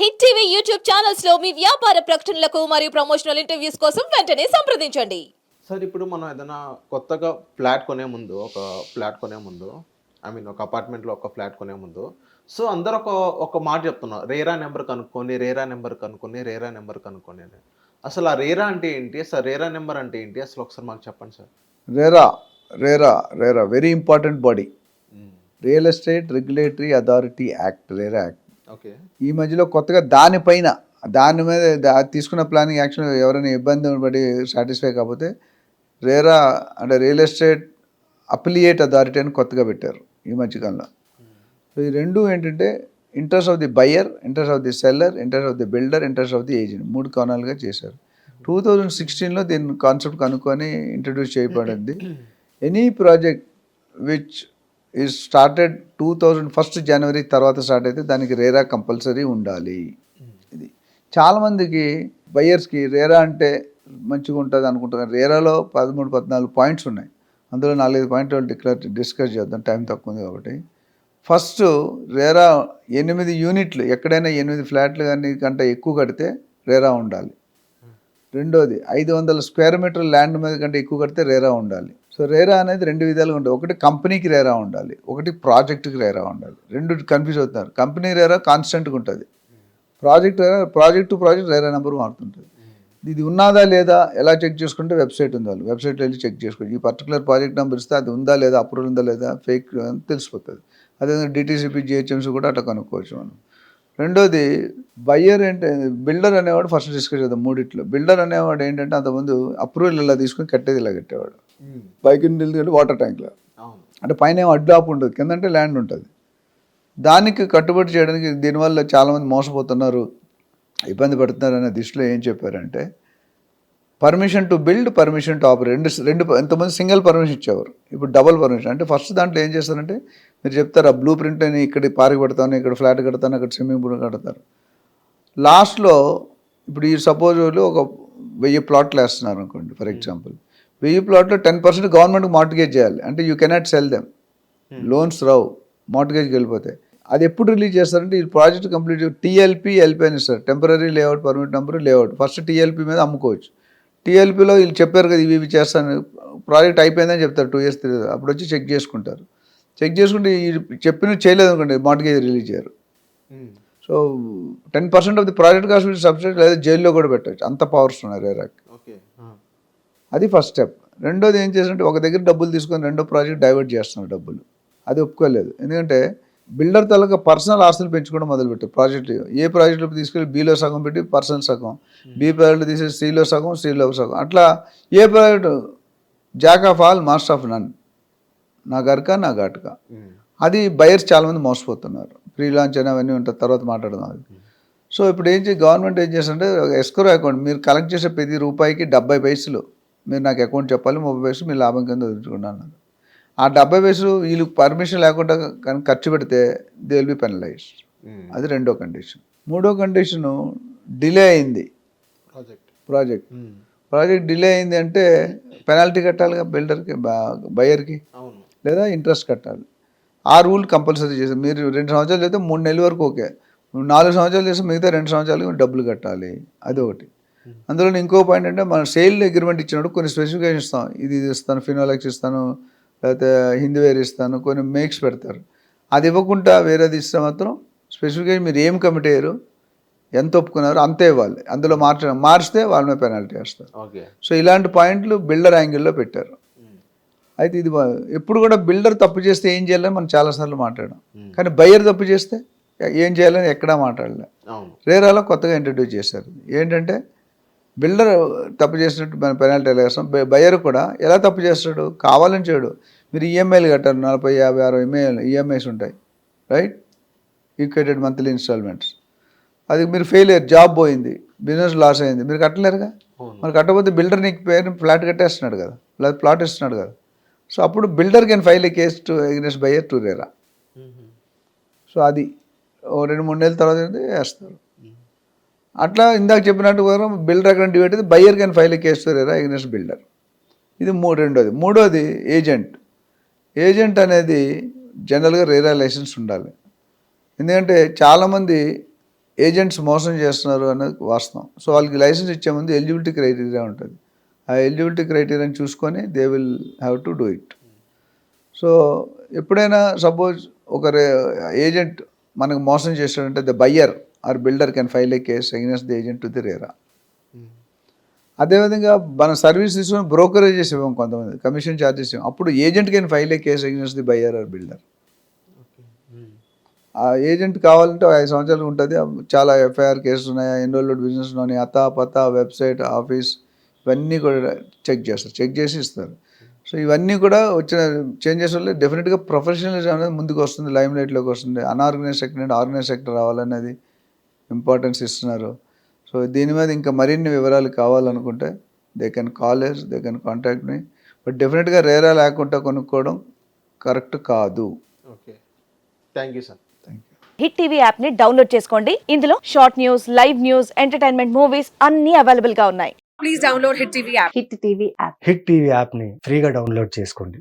Hit TV YouTube channels లో మీ వ్యాపార ప్రకటనలకు మరియు ప్రమోషనల్ ఇంటర్వ్యూస్ కోసం వెంటనే సంప్రదించండి. సార్ ఇప్పుడు మనం ఏదైనా కొత్తగా ఫ్లాట్ కొనే ముందు ఒక అపార్ట్మెంట్లో ఒక ఫ్లాట్ కొనే ముందు సో అందరూ ఒక మాట చెప్తున్నారు, రేరా నెంబర్ కనుక్కొని అని. అసలు ఆ రేరా అంటే ఏంటి? అసలు రేరా నెంబర్ అంటే ఏంటి? అసలు ఒకసారి మాకు చెప్పండి sir. RERA RERA very important body. Real estate regulatory authority act, RERA act. Okay. ఈ మధ్యలో కొత్తగా దాని మీద తీసుకున్న ప్లానింగ్ యాక్షన్ ఎవరైనా ఇబ్బంది పడి సాటిస్ఫై కాకపోతే రేరా అంటే రియల్ ఎస్టేట్ అఫిలియేట్ అథారిటీ అని కొత్తగా పెట్టారు ఈ మధ్యకాలంలో. సో ఈ రెండు ఏంటంటే interest of the buyer, interest of the seller, interest of the builder, interest of the agent, 3 కోణాలుగా చేశారు. 2016లో దీని కాన్సెప్ట్ కనుక్కొని ఇంట్రడ్యూస్ చేయబడింది. Any project which is started 2001 జనవరి తర్వాత స్టార్ట్ అయితే దానికి రేరా కంపల్సరీ ఉండాలి. ఇది చాలామందికి బయ్యర్స్కి రేరా అంటే మంచిగా ఉంటుంది అనుకుంటున్నారు. రేరాలో 13-14 పాయింట్స్ ఉన్నాయి. అందులో 4-5 పాయింట్లు డిస్కస్ చేద్దాం, టైం తక్కువ ఉంది కాబట్టి. ఫస్ట్, రేరా 8 యూనిట్లు, ఎక్కడైనా 8 ఫ్లాట్లు కానీ కంటే ఎక్కువ కడితే రేరా ఉండాలి. రెండోది 500 స్క్వేర్ మీటర్ ల్యాండ్ మీద కంటే ఎక్కువ కడితే రేరా ఉండాలి. సో రేరా అనేది 2 విధాలుగా ఉంటుంది. ఒకటి కంపెనీకి రేరా ఉండాలి, ఒకటి ప్రాజెక్టుకి రేరా ఉండాలి. రెండు కన్ఫ్యూజ్ అవుతున్నారు. కంపెనీ రేరా కాన్స్టెంట్గా ఉంటుంది, project to project RERA number మారుతుంటుంది. ఇది ఉన్నదా లేదా ఎలా చెక్ చేసుకుంటే వెబ్సైట్ ఉంది, వాళ్ళు వెబ్సైట్లో వెళ్ళి చెక్ చేసుకోండి. ఈ పర్టికులర్ ప్రాజెక్ట్ నెంబర్ ఇస్తే అది ఉందా లేదా, అప్రూవల్ ఉందా లేదా, ఫేక్ అని తెలిసిపోతుంది. అదే డిటీసీపీ జిహెచ్ఎంసీ కూడా అట్లా కనుక్కోవచ్చు మనం. రెండోది బయ్యర్ అంటే బిల్డర్ అనేవాడు. ఫస్ట్ డిస్కస్ చేద్దాం మూడిట్లో. బిల్డర్ అనేవాడు ఏంటంటే అంతకుముందు అప్రూవల్ ఇలా తీసుకుని కట్టేది ఇలా కట్టేవాడు, పైకి నిలిచి వాటర్ ట్యాంక్లో. అంటే పైన ఏమో అడ్డాపు ఉండదు, కిందంటే ల్యాండ్ ఉంటుంది. దానికి కట్టుబడి చేయడానికి దీనివల్ల చాలామంది మోసపోతున్నారు, ఇబ్బంది పడుతున్నారు అనే దృష్టిలో ఏం చెప్పారంటే permission to build, permission to operate, రెండు ఎంతమంది సింగిల్ పర్మిషన్ ఇచ్చేవారు, ఇప్పుడు డబుల్ పర్మిషన్. అంటే ఫస్ట్ దాంట్లో ఏం చేస్తారంటే మీరు చెప్తారు ఆ బ్లూ ప్రింట్ అని, ఇక్కడ పార్క్ పెడతాను, ఇక్కడ ఫ్లాట్ కడతాను, అక్కడ స్విమ్మింగ్ పూల్ కడతారు. లాస్ట్లో ఇప్పుడు ఈ సపోజ్ వాళ్ళు ఒక 1000 ప్లాట్లు వేస్తున్నారు అనుకోండి ఫర్ ఎగ్జాంపుల్. 1000 ప్లాట్లో 10% గవర్నమెంట్కి మార్టిగేజ్ చేయాలి. అంటే you cannot sell them, loans రావు, మార్టిగేజ్కి వెళ్ళిపోతాయి. అది ఎప్పుడు రిలీజ్ చేస్తారంటే ఈ ప్రాజెక్ట్ కంప్లీట్ టీఎల్పీ, ఎల్పీ అని ఇస్తారు, temporary layout permit number layout. First TLP మీద అమ్ముకోవచ్చు. టీఎల్పీలో వీళ్ళు చెప్పారు కదా ఇవి చేస్తాను, ప్రాజెక్ట్ అయిపోయిందని చెప్తారు 2 years 3 years, అప్పుడు వచ్చి చెక్ చేసుకుంటారు. చెక్ చేసుకుంటే చెప్పిన చేయలేదు అనుకోండి, మార్టిగేజ్ రిలీజ్ చేయరు. So 10% of the project cost will subsidise, లేదా జైల్లో కూడా పెట్టవచ్చు, అంత పవర్స్ ఉన్నాయి రేరాకి. అది ఫస్ట్ స్టెప్. రెండోది ఏం చేస్తుంటే ఒక దగ్గర డబ్బులు తీసుకొని రెండో ప్రాజెక్ట్ డైవర్ట్ చేస్తున్నారు డబ్బులు. అది ఒప్పుకోలేదు. ఎందుకంటే బిల్డర్ తాలూకా పర్సనల్ ఆస్తులు పెంచుకోవడం మొదలుపెట్టారు. ప్రాజెక్టు ఏ ప్రాజెక్టులో తీసుకెళ్ళి బీలో సగం పెట్టి పర్సనల్ సగం, బీ ప్రాజెక్టు తీసేసి సిలో సగం, సిలో సగం, అట్లా ఏ project jack of all master of none, నా గర్క నా ఘాటుక. అది బయర్స్ చాలామంది మోసపోతున్నారు. ప్రీ లాంచ్ అని అవన్నీ ఉంటుంది, తర్వాత మాట్లాడదాం అది. సో ఇప్పుడు గవర్నమెంట్ ఏం చేస్తుంటే ఎస్క్రో అకౌంట్, మీరు కలెక్ట్ చేసే ప్రతి రూపాయికి 70 పైసలు మీరు నాకు అకౌంట్ చెప్పాలి, 30 పైసలు మీ లాభం కింద వదులుకున్నాను. ఆ 70 పైసలు వీళ్ళు పర్మిషన్ లేకుండా కానీ ఖర్చు పెడితే దే విల్ బి పెనలైజ్డ్. అది రెండో కండిషన్. మూడో కండిషను డిలే అయింది ప్రాజెక్ట్ డిలే అయింది అంటే పెనాల్టీ కట్టాలిగా బిల్డర్కి, బయర్కి, లేదా ఇంట్రెస్ట్ కట్టాలి. ఆ రూల్ కంపల్సరీ చేశారు. మీరు 2 సంవత్సరాలు చేస్తే 3 నెలల వరకు ఓకే, 4 సంవత్సరాలు చేస్తే మిగతా 2 సంవత్సరాలకి డబ్బులు కట్టాలి. అది ఒకటి. అందులో ఇంకో పాయింట్ అంటే మనం సేల్ అగ్రిమెంట్ ఇచ్చినప్పుడు కొన్ని స్పెసిఫికేషన్ ఇస్తాం, ఇది ఇస్తాను, ఫినోలెక్స్ ఇస్తాను, లేకపోతే హిందీవేర్ ఇస్తాను, కొన్ని మేక్స్ పెడతారు. అది ఇవ్వకుండా వేరేది ఇస్తే మాత్రం స్పెసిఫికేషన్ మీరు ఏం కమిట్ అయ్యారు, ఎంత ఒప్పుకున్నారు అంతే ఇవ్వాలి. అందులో మార్చితే వాళ్ళ మీద పెనాల్టీ వేస్తారు. సో ఇలాంటి పాయింట్లు బిల్డర్ యాంగిల్లో పెట్టారు. అయితే ఇది ఎప్పుడు కూడా బిల్డర్ తప్పు చేస్తే ఏం చేయాలని మనం చాలాసార్లు మాట్లాడాం, కానీ బయ్యర్ తప్పు చేస్తే ఏం చేయాలని ఎక్కడా మాట్లాడలే. రేరాలో కొత్తగా ఇంట్రడ్యూస్ చేశారు. ఏంటంటే బిల్డర్ తప్పు చేసినట్టు మనం పెనాల్టీ ఎలా వేస్తాం, బయ్యర్ కూడా ఎలా తప్పు చేస్తాడు, కావాలని చేయడు. మీరు ఈఎంఐలు కట్టారు, 40, 50, 60 ఈఎంఐస్ ఉంటాయి, రైట్, ఈక్వేటెడ్ మంత్లీ ఇన్స్టాల్మెంట్స్. అది మీరు ఫెయిల్ అయ్యారు, జాబ్ పోయింది, బిజినెస్ లాస్ అయింది, మీరు కట్టలేరుగా. మరి కట్టకపోతే బిల్డర్ నీకు పేరు ఫ్లాట్ కట్టేస్తున్నాడు కదా, లేదా ప్లాట్ ఇస్తున్నాడు కదా. సో అప్పుడు builder can file a case to against buyer to RERA. So అది 2-3 నెలల తర్వాత వేస్తారు. అట్లా ఇందాక చెప్పినట్టు బిల్డర్ ఎక్కడ డివైడ్ అయితే buyer can file a case to RERA against builder. ఇది రెండోది. మూడోది ఏజెంట్ అనేది జనరల్గా రేరా లైసెన్స్ ఉండాలి. ఎందుకంటే చాలామంది ఏజెంట్స్ మోసం చేస్తున్నారు అన్నది వాస్తవం. సో వాళ్ళకి లైసెన్స్ ఇచ్చే ముందు ఎలిజిబిలిటీ క్రైటీరియా ఉంటుంది. ఆ ఎలిజిబిలిటీ క్రైటీరియాని చూసుకొని they will have to do it. So ఎప్పుడైనా సపోజ్ ఒక ఏజెంట్ మనకు మోసం చేస్తాడంటే the buyer or builder can file a case against the agent to the RERA. అదేవిధంగా మన సర్వీస్ తీసుకుని బ్రోకరేజెస్ ఇవ్వం, కొంతమంది కమిషన్ ఛార్జెస్ ఇవ్వం, అప్పుడు agent can file a case against the buyer or builder. ఆ ఏజెంట్ కావాలంటే 5 సంవత్సరాలు ఉంటుంది. చాలా ఎఫ్ఐఆర్ కేసెస్ ఉన్నాయి, ఎన్రోల్డ్ బిజినెస్లోని అతా పతా వెబ్సైట్ ఆఫీస్ ఇవన్నీ కూడా చెక్ చేస్తారు, చెక్ చేసి ఇస్తారు. సో ఇవన్నీ కూడా వచ్చిన చేంజెస్ వల్ల డెఫినెట్గా ప్రొఫెషనలిజం అనేది ముందుకు వస్తుంది, లైమ్ లైట్లోకి వస్తుంది. అన్ఆర్గనైజ్ సెక్టర్ నుండి ఆర్గనైజ్ సెక్టర్ రావాలనేది ఇంపార్టెన్స్ ఇస్తున్నారు. సో దీని మీద ఇంకా మరిన్ని వివరాలు కావాలనుకుంటే they can call us, they can contact me. But definitely RERA లేకుండా కొనుక్కోవడం కరెక్ట్ కాదు. Okay, thank you sir. Thank you. Hit TV app ని డౌన్లోడ్ చేసుకోండి. ఇందులో short news, live news, entertainment movies అన్ని అవైలబుల్ గా ఉన్నాయి. హిట్ టీవీ యాప్ని ఫ్రీగా డౌన్లోడ్ చేసుకోండి.